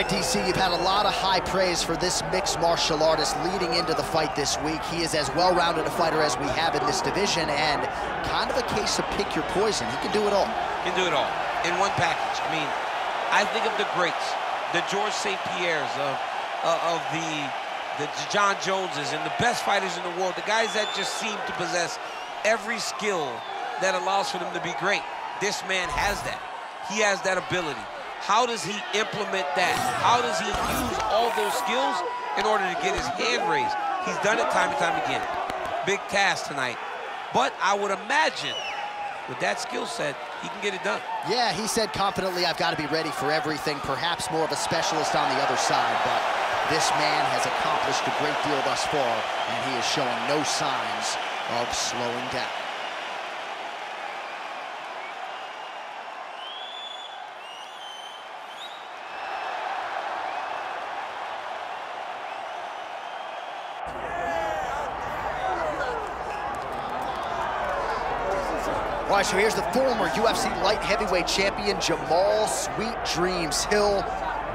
right, DC, you've had a lot of high praise for this mixed martial artist leading into the fight this week. He is as well-rounded a fighter as we have in this division, and kind of a case of pick your poison. He can do it all. He can do it all in one package. I mean, I think of the greats, the George St. Pierres of the John Joneses and the best fighters in the world, the guys that just seem to possess every skill that allows for them to be great. This man has that. He has that ability. How does he implement that? How does he use all those skills in order to get his hand raised? He's done it time and time again. Big task tonight. But I would imagine with that skill set, he can get it done. Yeah, he said confidently, I've got to be ready for everything, perhaps more of a specialist on the other side, but this man has accomplished a great deal thus far, and he is showing no signs of slowing down. All right, so here's the former UFC light heavyweight champion, Jamahal "Sweet Dreams" Hill.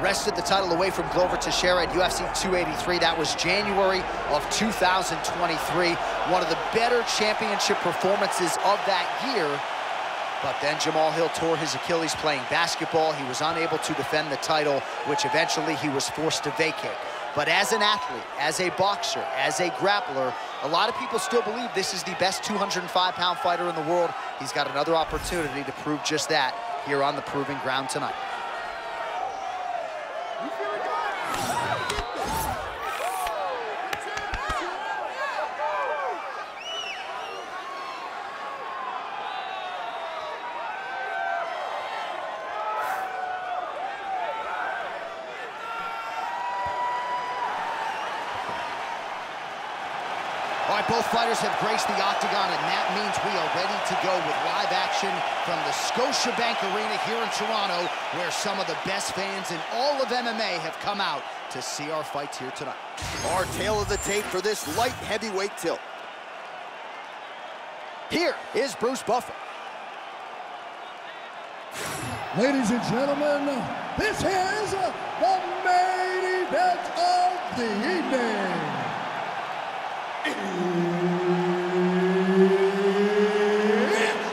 Wrested the title away from Glover Teixeira at UFC 283. That was January of 2023. One of the better championship performances of that year. But then Jamahal Hill tore his Achilles playing basketball. He was unable to defend the title, which eventually he was forced to vacate. But as an athlete, as a boxer, as a grappler, a lot of people still believe this is the best 205-pound fighter in the world. He's got another opportunity to prove just that here on the proving ground tonight. All right, both fighters have graced the octagon, and that means we are ready to go with live action from the Scotiabank Arena here in Toronto, where some of the best fans in all of MMA have come out to see our fights here tonight. Our tale of the tape for this light heavyweight tilt. Here is Bruce Buffer. Ladies and gentlemen, this is the main event of the evening. It's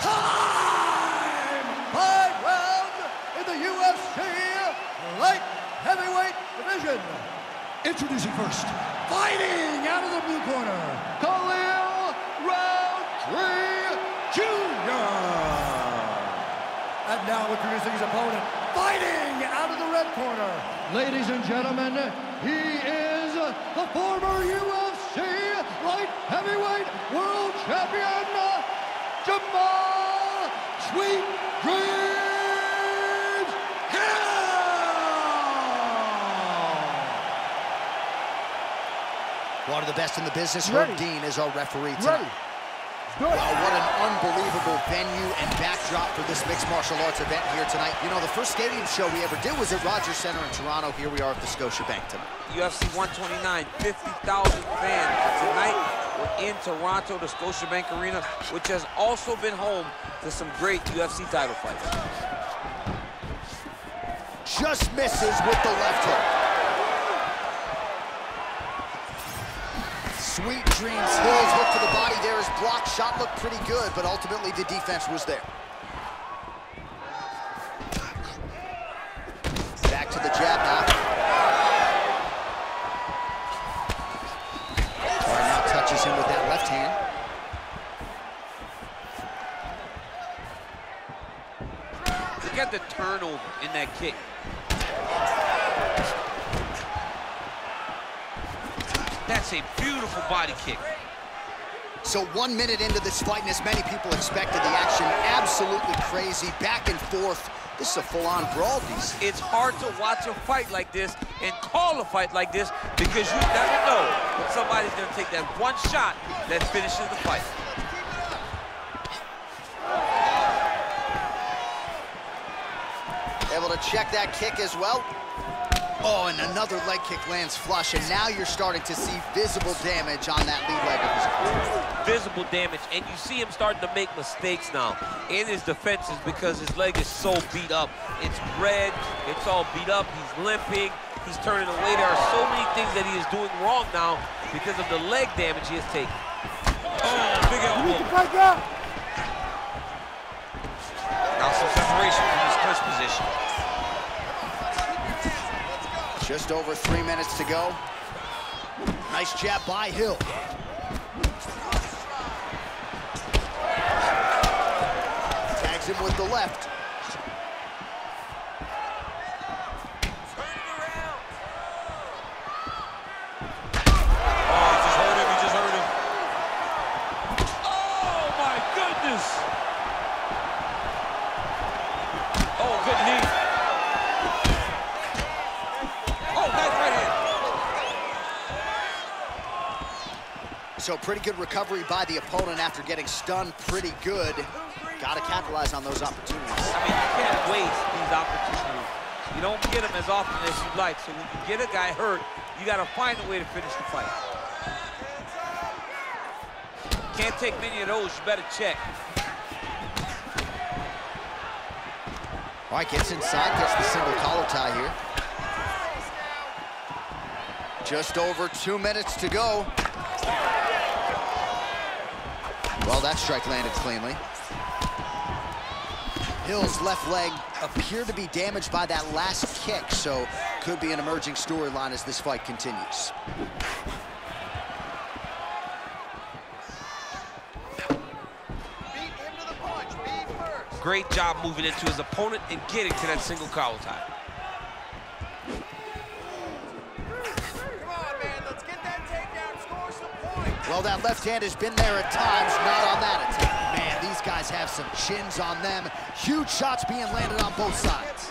time! 5 rounds in the UFC light heavyweight division. Introducing first, fighting out of the blue corner, Khalil Rountree Jr. And now introducing his opponent, fighting out of the red corner. Ladies and gentlemen, he is the former UFC light heavyweight world champion, Jamahal "Sweet Dreams" Hill. One of the best in the business, Herb Dean is our referee tonight. Wow, what an unbelievable venue and backdrop for this mixed martial arts event here tonight. You know, the first stadium show we ever did was at Rogers Center in Toronto. Here we are at the Scotiabank tonight. UFC 129, 50,000 fans. Tonight, we're in Toronto, the Scotiabank Arena, which has also been home to some great UFC title fights. Just misses with the left hook. Sweet Dreams Hill's hook to the body there is blocked. Shot looked pretty good, but ultimately the defense was there. Back to the jab now. Tar now touches him with that left hand. Look at the turnover in that kick. That's a beautiful body kick. So 1 minute into this fight, and as many people expected, the action absolutely crazy, back and forth. This is a full-on brawl, DC. It's hard to watch a fight like this and call a fight like this because you never know when somebody's going to take that one shot that finishes the fight. Able to check that kick as well. Oh, and another leg kick lands flush, and now you're starting to see visible damage on that lead leg of his opponent. Visible damage, and you see him starting to make mistakes now in his defenses because his leg is so beat up. It's red, it's all beat up, he's limping, he's turning away. There are so many things that he is doing wrong now because of the leg damage he has taken. Oh, big elbow. Now some separation from his clinch position. Just over 3 minutes to go. Nice jab by Hill. Tags him with the left. Oh, he just hurt him, he just hurt him. Oh, my goodness. Oh, good knee. So pretty good recovery by the opponent after getting stunned pretty good. Got to capitalize on those opportunities. I mean, you can't waste these opportunities. You don't get them as often as you'd like. So when you get a guy hurt, you got to find a way to finish the fight. Can't take many of those. You better check. All right, gets inside, gets the single collar tie here. Just over 2 minutes to go. Well, that strike landed cleanly. Hill's left leg appeared to be damaged by that last kick, so could be an emerging storyline as this fight continues. Great job moving into his opponent and getting to that single collar tie. Well, that left hand has been there at times, not on that attack. Man, these guys have some chins on them. Huge shots being landed on both sides.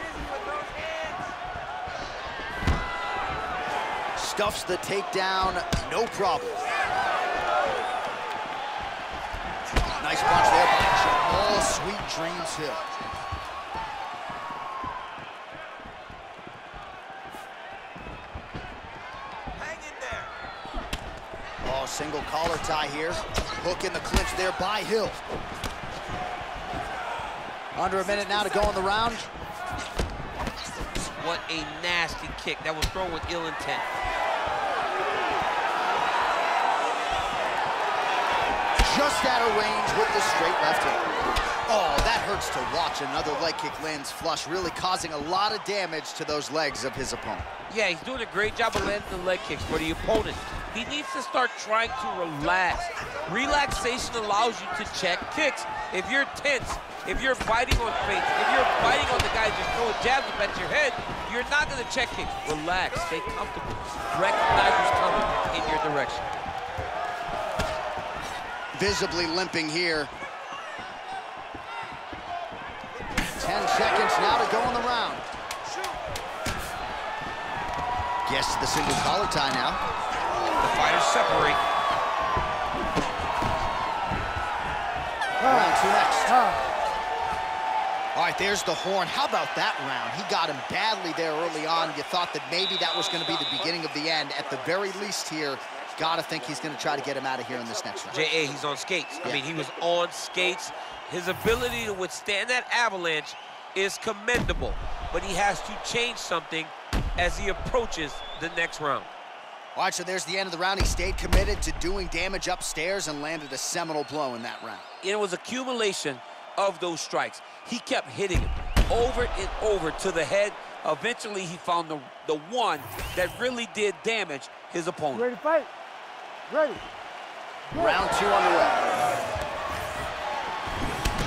Stuffs the takedown, no problem. Nice punch there by Jamahal Sweet Dreams Hill. Single collar tie here. Hook in the clinch there by Hill. Under a minute now to go in the round. What a nasty kick. That was thrown with ill intent. Just out of range with the straight left hand. Oh, that hurts to watch. Another leg kick lands flush, really causing a lot of damage to those legs of his opponent. Yeah, he's doing a great job of landing the leg kicks for the opponent. He needs to start trying to relax. Relaxation allows you to check kicks. If you're tense, if you're biting on feints, if you're biting on the guy just throwing jabs up at your head, you're not going to check kicks. Relax, stay comfortable. Recognize who's coming in your direction. Visibly limping here. 10 seconds now to go in the round. Gets to the single collar tie now. The fighters separate. Round two next. All right, there's the horn. How about that round? He got him badly there early on. You thought that maybe that was going to be the beginning of the end. At the very least here, got to think he's going to try to get him out of here in this next round. J.A., he's on skates. Yeah. I mean, he was on skates. His ability to withstand that avalanche is commendable, but he has to change something as he approaches the next round. All right, so there's the end of the round. He stayed committed to doing damage upstairs and landed a seminal blow in that round. It was accumulation of those strikes. He kept hitting him over and over to the head. Eventually, he found the one that really did damage his opponent. Ready to fight? Ready. Round two underway.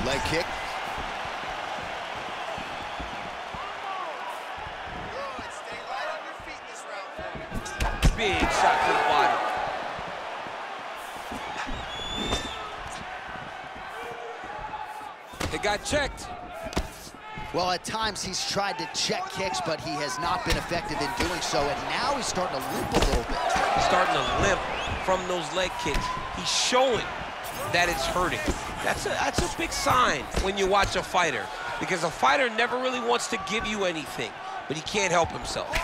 Leg kick. Big shot to the body. It got checked. Well, at times he's tried to check kicks, but he has not been effective in doing so, and now he's starting to limp a little bit. He's starting to limp from those leg kicks. He's showing that it's hurting. That's a big sign when you watch a fighter, because a fighter never really wants to give you anything, but he can't help himself.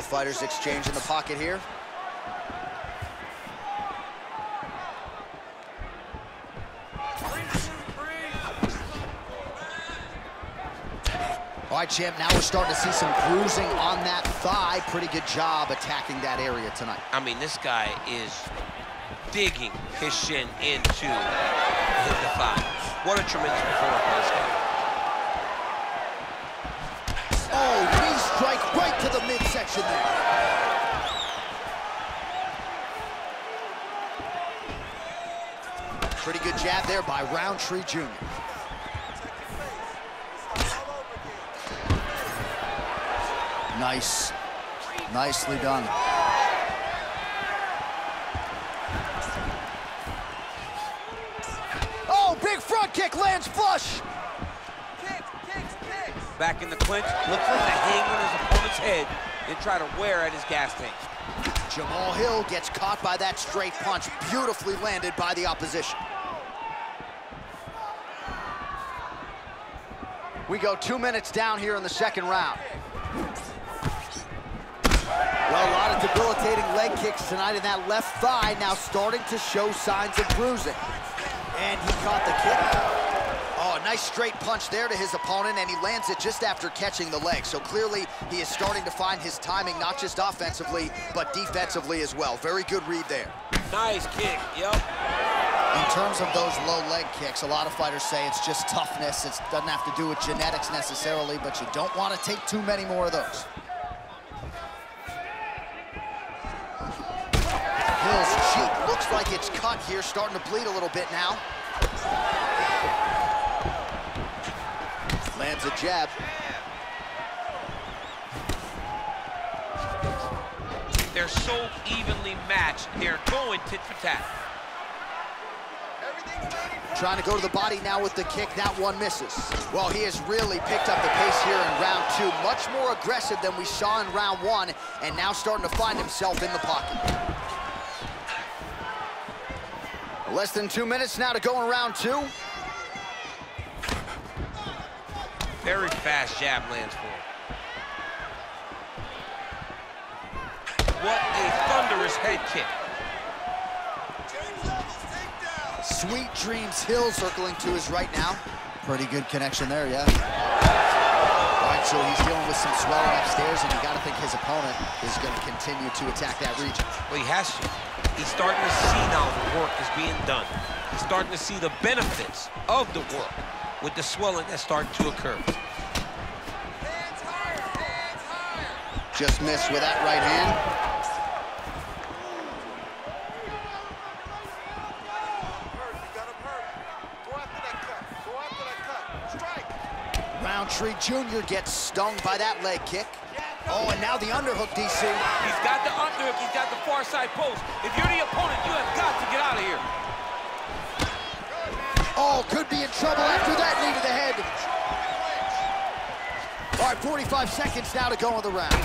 Both fighters exchange in the pocket here. All right, champ, now we're starting to see some bruising on that thigh. Pretty good job attacking that area tonight. I mean, this guy is digging his shin into the thigh. What a tremendous performance by this guy. Oh, knee strike right to the midsection there. Pretty good jab there by Rountree Jr. Nice. Nicely done. Oh, big front kick lands flush. Back in the clinch, looks for the hang on his opponent's head and try to wear at his gas tank. Jamahal Hill gets caught by that straight punch, beautifully landed by the opposition. We go 2 minutes down here in the second round. Well, a lot of debilitating leg kicks tonight in that left thigh, now starting to show signs of bruising. And he caught the kick. Oh, a nice straight punch there to his opponent, and he lands it just after catching the leg. So clearly, he is starting to find his timing, not just offensively, but defensively as well. Very good read there. Nice kick, yep. In terms of those low leg kicks, a lot of fighters say it's just toughness. It doesn't have to do with genetics necessarily, but you don't want to take too many more of those. Hill's cheek looks like it's cut here, starting to bleed a little bit now. Lands a jab. They're so evenly matched. They're going tit for tat. Trying to go to the body now with the kick. That one misses. Well, he has really picked up the pace here in round two. Much more aggressive than we saw in round one, and now starting to find himself in the pocket. Less than 2 minutes now to go in round two. Very fast jab lands for him. What a thunderous head kick. Sweet Dreams Hill circling to his right now. Pretty good connection there, yeah. All right, so he's dealing with some swelling upstairs, and you got to think his opponent is going to continue to attack that region. Well, he has to. He's starting to see now the work is being done. He's starting to see the benefits of the work with the swelling that's starting to occur. Hands higher, hands higher. Just missed with that right hand. Rountree Jr. gets stung by that leg kick. Oh, and now the underhook, DC. He's got the underhook, he's got the far side post. If you're the opponent, you have got to get out of here. Oh, could be in trouble after that knee to the head. All right, 45 seconds now to go in the round.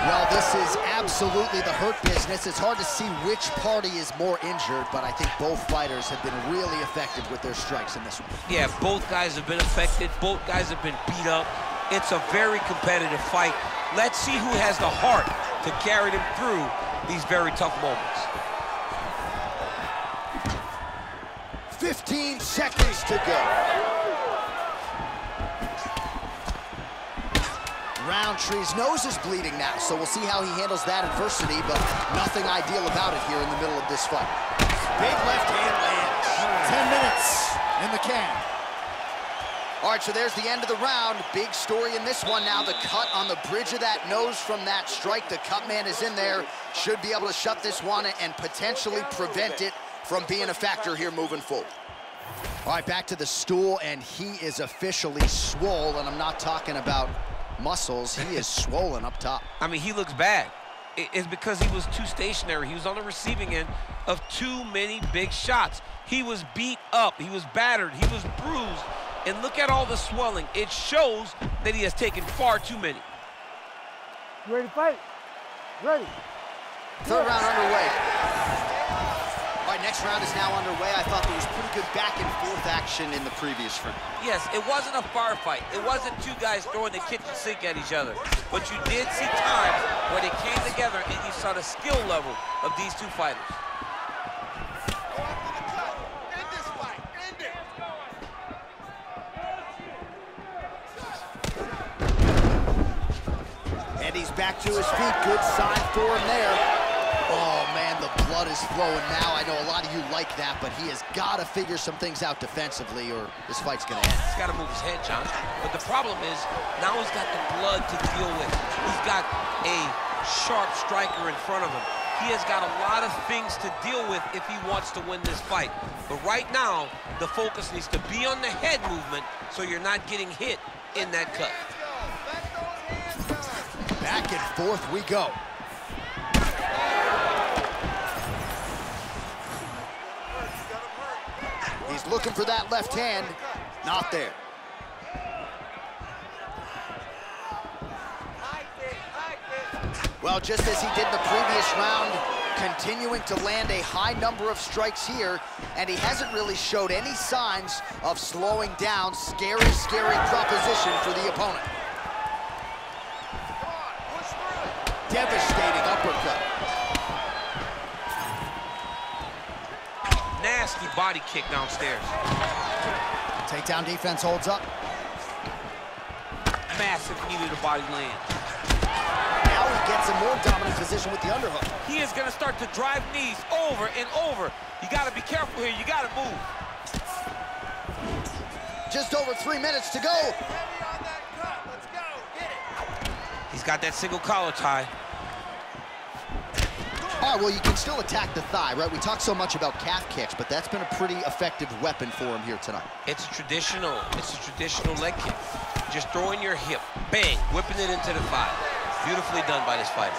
Well, this is absolutely the hurt business. It's hard to see which party is more injured, but I think both fighters have been really effective with their strikes in this one. Yeah, both guys have been affected. Both guys have been beat up. It's a very competitive fight. Let's see who has the heart to carry them through these very tough moments. 15 seconds to go. Rountree's nose is bleeding now, so we'll see how he handles that adversity, but nothing ideal about it here in the middle of this fight. Big left hand lands. 10 minutes in the can. All right, so there's the end of the round. Big story in this one now. The cut on the bridge of that nose from that strike. The cut man is in there. Should be able to shut this one and potentially prevent it from being a factor here moving forward. All right, back to the stool, and he is officially swole, and I'm not talking about muscles. He is swollen up top. I mean, he looks bad. It's because he was too stationary. He was on the receiving end of too many big shots. He was beat up. He was battered. He was bruised. And look at all the swelling. It shows that he has taken far too many. You ready to fight? Ready. Third round underway. All right, next round is now underway. I thought there was pretty good back and forth action in the previous round. Yes, it wasn't a firefight. It wasn't two guys throwing the kitchen sink at each other. But you did see times where they came together and you saw the skill level of these two fighters. End this fight. End it. And he's back to his feet. Good sign for him there. Oh, man, the blood is flowing now. I know a lot of you like that, but he has got to figure some things out defensively or this fight's going to end. He's got to move his head, John. But the problem is, now he's got the blood to deal with. He's got a sharp striker in front of him. He has got a lot of things to deal with if he wants to win this fight. But right now, the focus needs to be on the head movement so you're not getting hit in that cut. Back and forth we go. He's looking for that left hand. Not there. Well, just as he did in the previous round, continuing to land a high number of strikes here, and he hasn't really showed any signs of slowing down. Scary, scary proposition for the opponent. Devastating uppercut. Nasty body kick downstairs. Takedown defense holds up. Massive knee to the body land. Now he gets a more dominant position with the underhook. He is going to start to drive knees over and over. You got to be careful here. You got to move. Just over 3 minutes to go. Heavy on that cut. Let's go. Get it. He's got that single collar tie. All right, well, you can still attack the thigh, right? We talk so much about calf kicks, but that's been a pretty effective weapon for him here tonight. It's a traditional leg kick. Just throwing your hip, bang, whipping it into the thigh. Beautifully done by this fighter.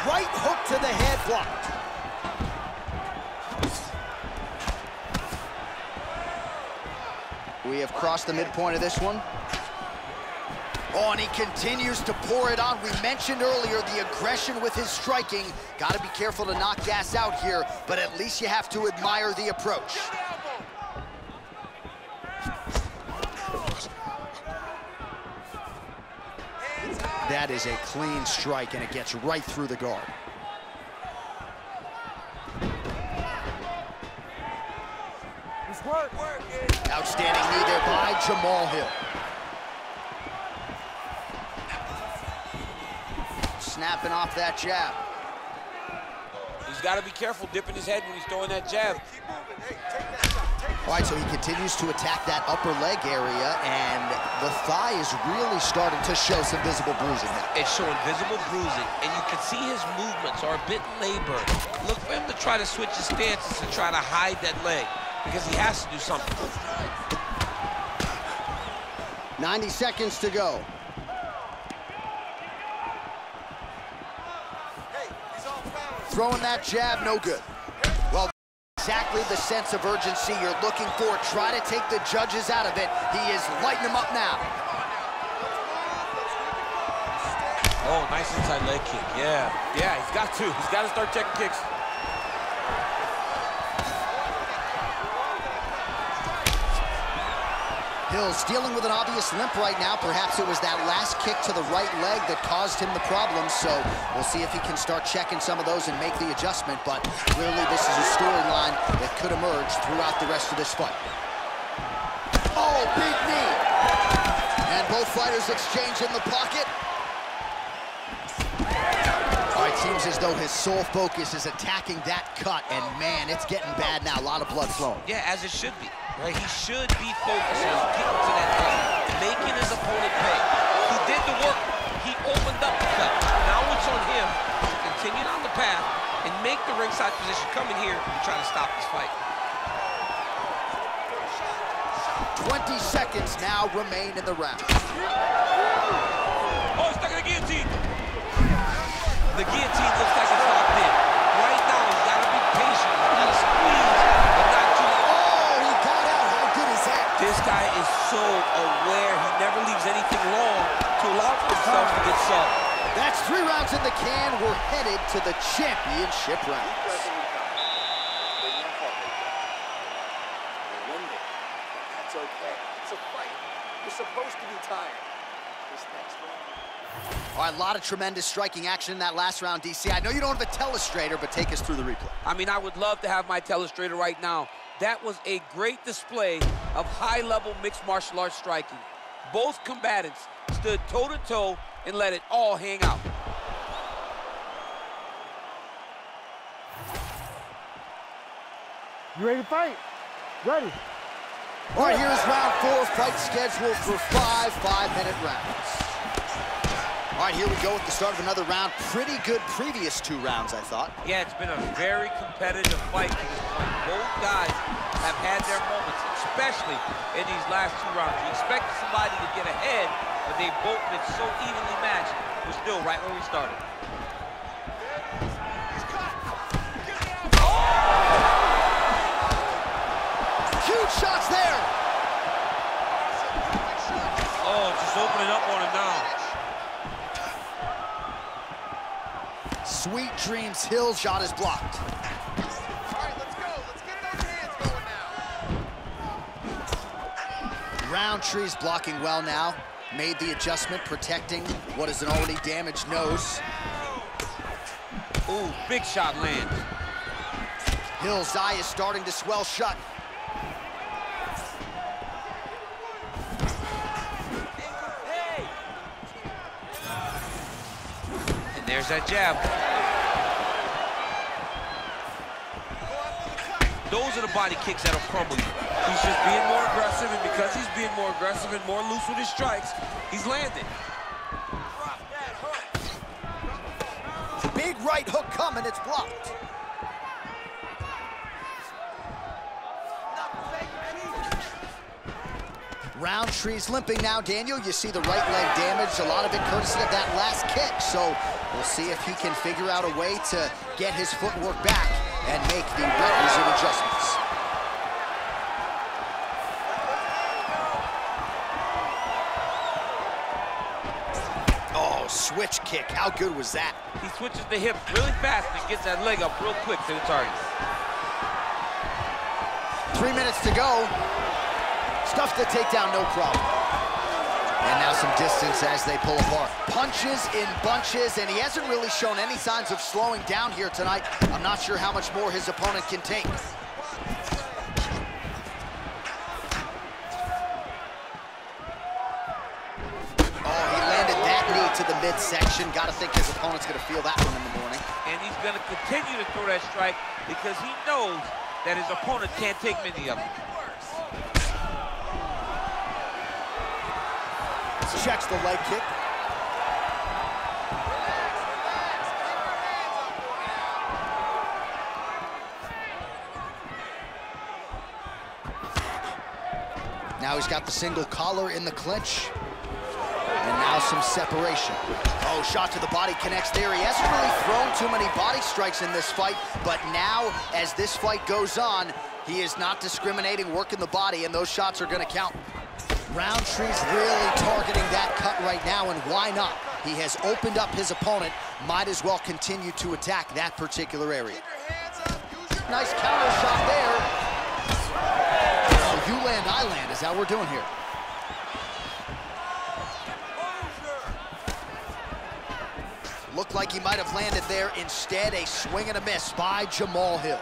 Right hook to the head, blocked. We have crossed the midpoint of this one. Oh, and he continues to pour it on. We mentioned earlier the aggression with his striking. Got to be careful to knock gas out here, but at least you have to admire the approach. That is a clean strike, and it gets right through the guard. Outstanding knee there by Jamahal Hill. Snapping off that jab. He's got to be careful dipping his head when he's throwing that jab. All right, so he continues to attack that upper leg area, and the thigh is really starting to show some visible bruising now. It's showing visible bruising, and you can see his movements are a bit labored. Look for him to try to switch his stances and try to hide that leg, because he has to do something. 90 seconds to go. Throwing that jab, no good. Well, exactly the sense of urgency you're looking for. Try to take the judges out of it. He is lighting them up now. Oh, nice inside leg kick. Yeah, he's got to. He's got to start checking kicks. Hill's dealing with an obvious limp right now. Perhaps it was that last kick to the right leg that caused him the problem, so we'll see if he can start checking some of those and make the adjustment, but clearly this is a storyline that could emerge throughout the rest of this fight. Oh, big knee! And both fighters exchange in the pocket. All right, seems as though his sole focus is attacking that cut, and man, it's getting bad now. A lot of blood flowing. Yeah, as it should be. Right, he should be focused on getting to that cut, making his opponent pay. He did the work. He opened up the cut. Now it's on him to continue down the path and make the ringside position, come in here and try to stop this fight. 20 seconds now remain in the round. Oh, he's stuck in the guillotine. The guillotine looks like it's locked in. Right now, he's got to be patient. He's got to squeeze, but not too much. This guy is so aware. He never leaves anything long to allow for himself to get subbed. That's 3 rounds in the can. We're headed to the championship rounds. That's okay. It's a fight. You're supposed to be tired. This next one. All right, a lot of tremendous striking action in that last round, DC. I know you don't have a telestrator, but take us through the replay. I mean, I would love to have my telestrator right now. That was a great display of high-level mixed martial arts striking. Both combatants stood toe-to-toe and let it all hang out. You ready to fight? Ready. All right, here's round 4, fight scheduled for 5 5-minute rounds. All right, here we go with the start of another round. Pretty good previous 2 rounds, I thought. Yeah, it's been a very competitive fight to this point. Both guys have had their moments, especially in these last 2 rounds. You expected somebody to get ahead, but they've both been so evenly matched. We're still right where we started. Huge shots there. Oh, just opening up on him now. Sweet Dreams Hill shot is blocked. All right, let's go. Let's get those hands going now. Rountree's blocking well now. Made the adjustment, protecting what is an already damaged nose. Ooh, big shot lands. Hill's eye is starting to swell shut. And there's that jab. Those are the body kicks that'll crumble you. He's just being more aggressive, and because he's being more aggressive and more loose with his strikes, he's landing. Big right hook coming, it's blocked. Rountree's limping now, Daniel. You see the right leg damaged, a lot of it courtesy of that last kick. So we'll see if he can figure out a way to get his footwork back and make the requisite adjustments. Oh, switch kick. How good was that? He switches the hips really fast and gets that leg up real quick to the target. 3 minutes to go. Stuffs the takedown, no problem. And now some distance as they pull apart. Punches in bunches, and he hasn't really shown any signs of slowing down here tonight. I'm not sure how much more his opponent can take. Oh, he landed that knee to the midsection. Got to think his opponent's going to feel that one in the morning. And he's going to continue to throw that strike because he knows that his opponent can't take many of them. Checks the leg kick. Now he's got the single collar in the clinch. And now some separation. Oh, shot to the body connects there. He hasn't really thrown too many body strikes in this fight, but now, as this fight goes on, he is not discriminating, working the body, and those shots are gonna count. Rountree's really targeting that cut right now, and why not? He has opened up his opponent, might as well continue to attack that particular area. Nice counter shot there. So you land, I land, is how we're doing here. Looked like he might have landed there. Instead, a swing and a miss by Jamahal Hill.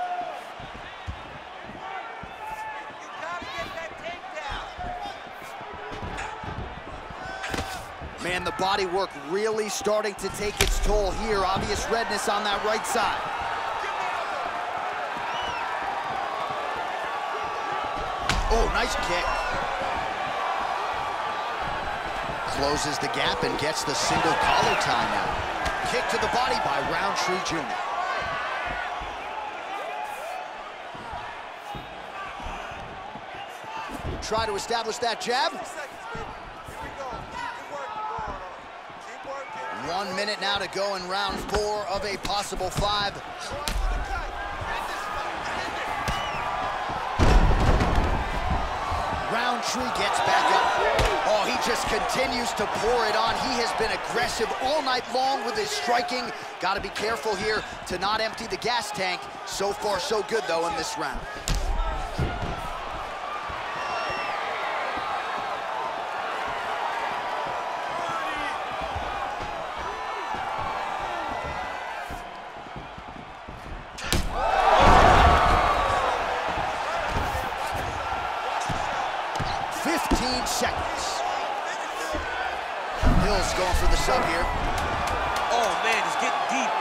Man, the body work really starting to take its toll here. Obvious redness on that right side. Oh, nice kick. Closes the gap and gets the single collar tie now. Kick to the body by Rountree Jr. Try to establish that jab. 1 minute now to go in round 4 of a possible 5. Rountree gets back up. Oh, Oh, he just continues to pour it on. He has been aggressive all night long with his striking. Got to be careful here to not empty the gas tank. So far, so good, though, in this round. Hill's going for the sub here. Oh, man, it's getting deep.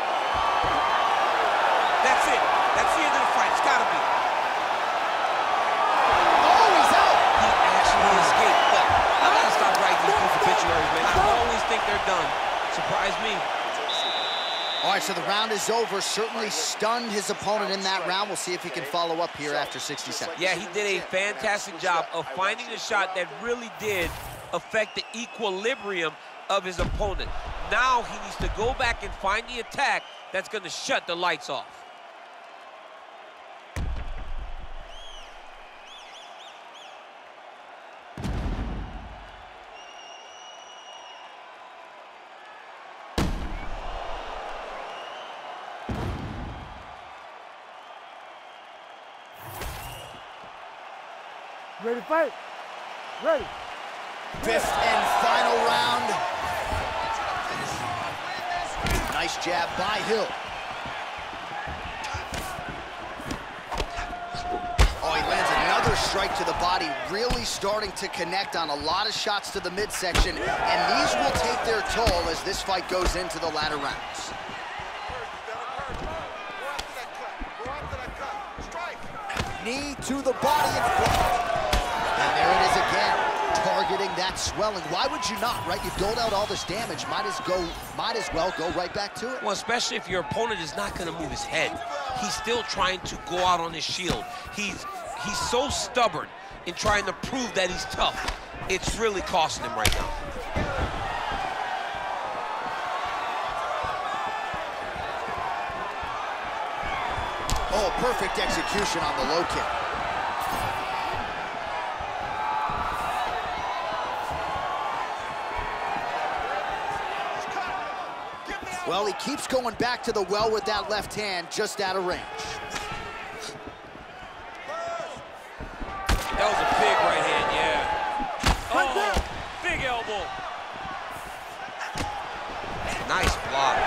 That's it. That's the end of the fight. It's got to be. Oh, he's out. He actually escaped. Look, I got to stop writing these proof obituaries, man. I always think they're done. Surprise me. All right, so the round is over. Certainly stunned his opponent in that round. We'll see if he can follow up here after 60 seconds. Yeah, he did a fantastic job of finding a shot that really did affect the equilibrium of his opponent. Now he needs to go back and find the attack that's going to shut the lights off. Ready to fight? Ready. Fifth and final round. Nice jab by Hill. Oh, he lands another strike to the body, really starting to connect on a lot of shots to the midsection, and these will take their toll as this fight goes into the latter rounds. Knee to the body and blocked. And there it is again, targeting that swelling. Why would you not, right? You've doled out all this damage. Might as well go right back to it. Well, especially if your opponent is not going to move his head. He's still trying to go out on his shield. He's so stubborn in trying to prove that he's tough. It's really costing him right now. Oh, perfect execution on the low kick. Well, he keeps going back to the well with that left hand, just out of range. That was a big right hand, yeah. Oh, big elbow. Nice block.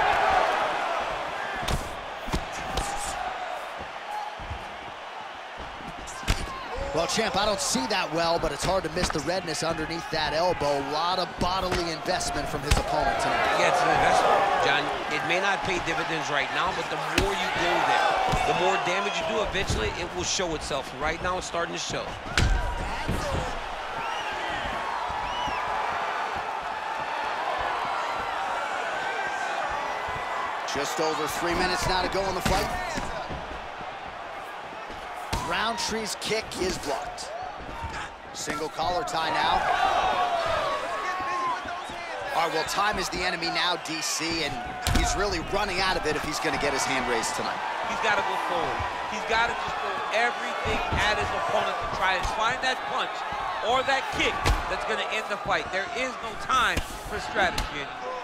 Well, champ, I don't see that well, but it's hard to miss the redness underneath that elbow. A lot of bodily investment from his opponent tonight. Yeah, it's an investment, John. It may not pay dividends right now, but the more you go there, the more damage you do, eventually it will show itself. Right now, it's starting to show. Just over 3 minutes now to go in the fight. Rountree's kick is blocked. Single collar tie now. All right, well, time is the enemy now, DC, and he's really running out of it if he's going to get his hand raised tonight. He's got to go forward. He's got to just throw everything at his opponent to try and find that punch or that kick that's going to end the fight. There is no time for strategy anymore.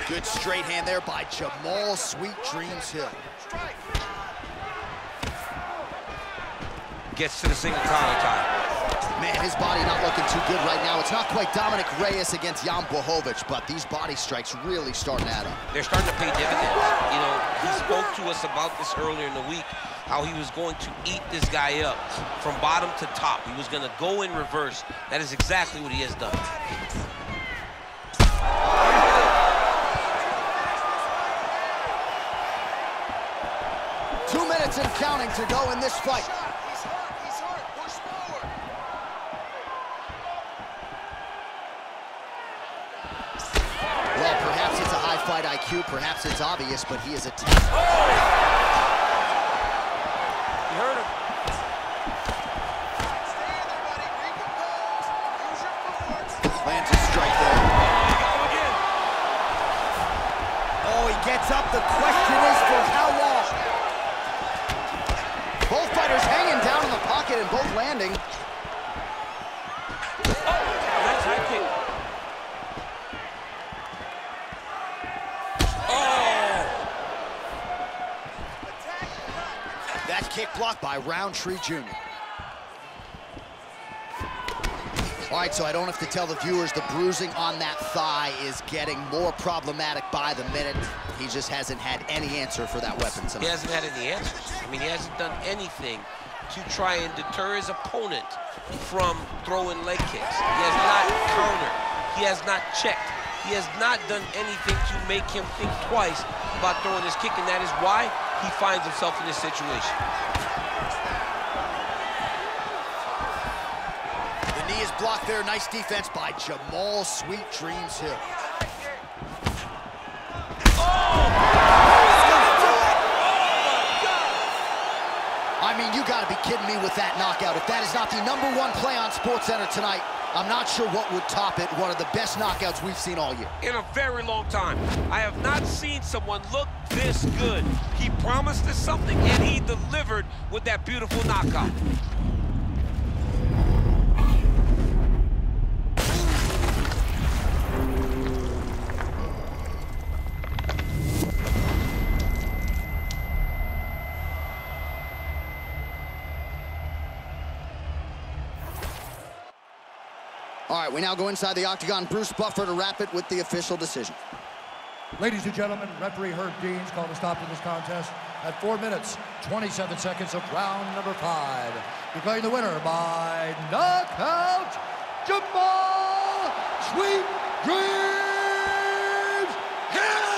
Good straight hand there by Jamahal Sweet Dreams Hill. Gets to the single collar tie. Man, his body not looking too good right now. It's not quite Dominic Reyes against Jan Blachowicz, but these body strikes really starting to add up. They're starting to pay dividends. You know, he spoke to us about this earlier in the week, how he was going to eat this guy up from bottom to top. He was going to go in reverse. That is exactly what he has done. 2 minutes and counting to go in this fight. He's hurt, push forward. Well, perhaps it's a high fight IQ, perhaps it's obvious, but he is a tank. Oh! You heard him. Stay in there, buddy. Recompose. Use your footwork. Lands a strike there. Go again. Oh, he gets up. The question is for how long? by Rountree Jr. All right, so I don't have to tell the viewers the bruising on that thigh is getting more problematic by the minute. He just hasn't had any answer for that weapon tonight. He hasn't had any answers. I mean, he hasn't done anything to try and deter his opponent from throwing leg kicks. He has not countered. He has not checked. He has not done anything to make him think twice about throwing his kick, and that is why he finds himself in this situation. The knee is blocked there. Nice defense by Jamahal Sweet Dreams Hill. I mean, you gotta be kidding me with that knockout. If that is not the #1 play on SportsCenter tonight, I'm not sure what would top it. One of the best knockouts we've seen all year. In a very long time. I have not seen someone look this good. He promised us something, and he delivered with that beautiful knockout. All right, we now go inside the octagon. Bruce Buffer to wrap it with the official decision. Ladies and gentlemen, referee Herb Deans called a stop to this contest at 4 minutes, 27 seconds of round number 5. Declaring the winner by knockout, Jamahal Sweet Dreams Hill!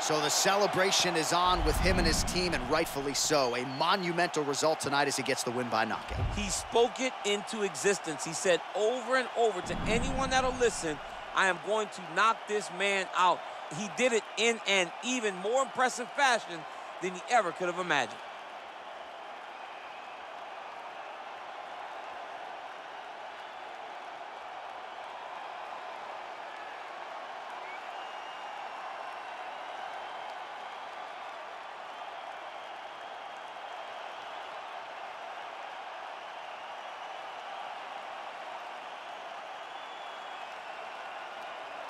So the celebration is on with him and his team, and rightfully so. A monumental result tonight as he gets the win by knockout. He spoke it into existence. He said over and over to anyone that'll listen, I am going to knock this man out. He did it in an even more impressive fashion than he ever could have imagined.